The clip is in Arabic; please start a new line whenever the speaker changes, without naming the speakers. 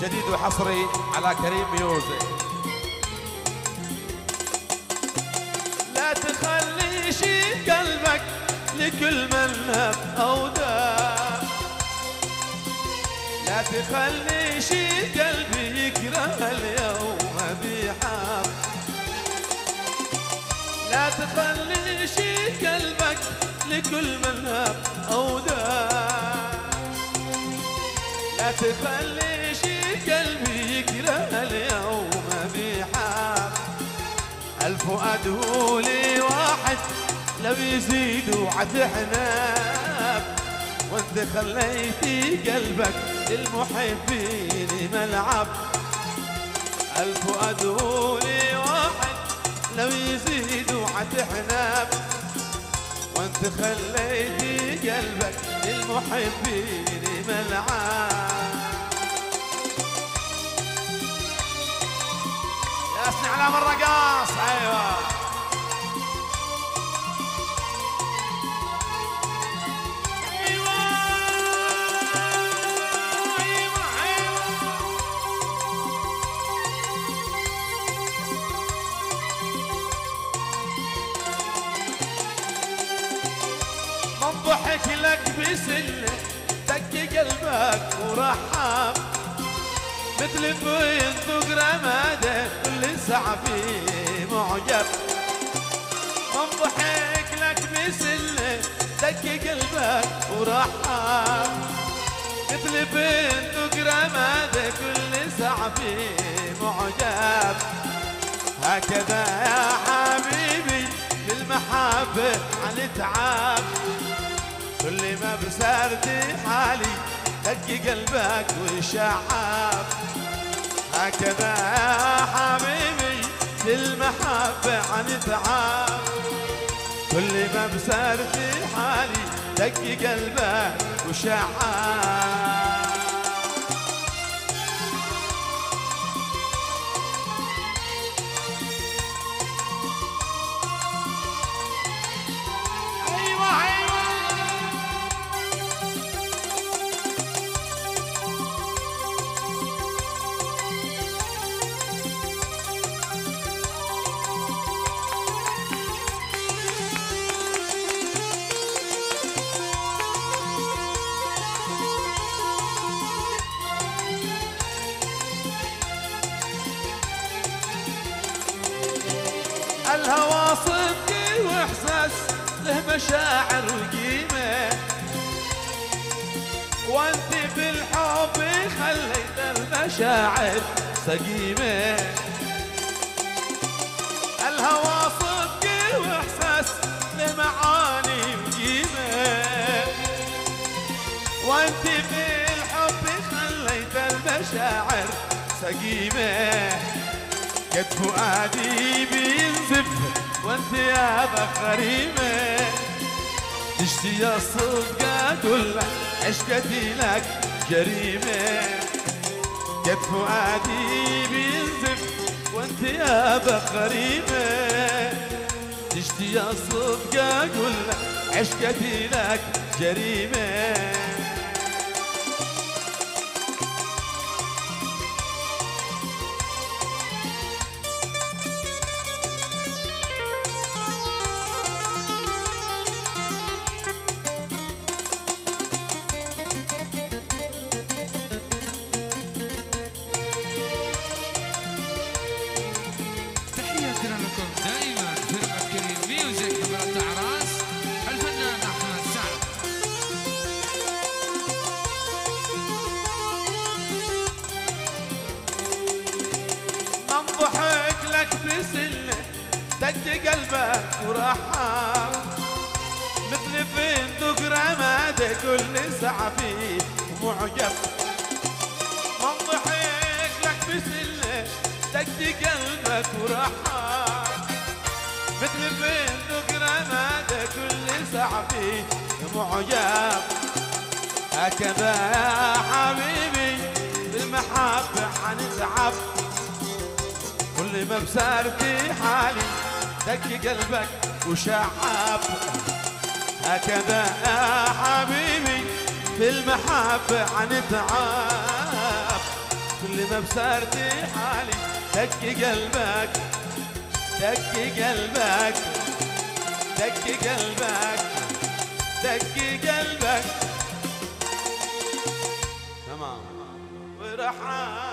جديد وحصري على كريم ميوزك.
لا تخلي شي قلبك لكل من هب أو داب، لا تخلي شي قلبي يكره اليوم بيحاب، لا تخلي شي قلبك لكل من هب أو داب، لا تخلي شي قلبي يكره اليوم بيحاب. الفؤاد هو لي واحد لو يزيدوا عتحناب، وانت خليتي قلبك للمحبين ملعب. الفؤاد هو لي واحد لو يزيدوا عتحناب، وانت خليتي قلبك للمحبين ملعب. ياسني على الرقاص. ايوه من ضحك لك بسنة دق قلبك ورحب، مثل بندق رماده كل ساعة فيه معجب. من ضحك لك بسنة دق قلبك ورحب، مثل بندق رماده كل ساعة فيه معجب. هكذا يا حبيبي بالمحبة عنتعب، كل ما بسردي حالي دق قلبك وشعب. هكذا يا حبيبي بالمحبة عنتعب، كل ما بسردي حالي دق قلبك وشعب. الهوى صدق واحساس له مشاعر وقيمه، وانت بالحب خليت المشاعر سقيمه. الهوى صدق واحساس له معاني وقيمه، وانت بالحب خليت المشاعر سقيمه. قد فؤادي بينزف وانت يا بغريمة، تشتي يا صدق اقول لك عشقتي لك جريمة. قد فؤادي بينزف وانت يا بغريمة، تشتي يا صدق اقول لك عشقتي لك جريمة.
لكم دائما فرقة كريم ميوزك حفلة أعراس الفنان أحمد سعد.
من ضحك لك بسنة دق قلبك ورحب، مثل فندق رماده كل ساعة فيه معجب. من ضحك لك بسنة دق قلبك ورحب، مثل فندق رماده كل ساعة فيه معجب. هكذا يا حبيبي بالمحبة حنتعب، كل ما بصار في حالي دق قلبك وشعب. هكذا يا حبيبي بالمحبة حنتعب، كل ما بسرتي حالي دق قلبك دق قلبك دق قلبك دق قلبك تمام ورحال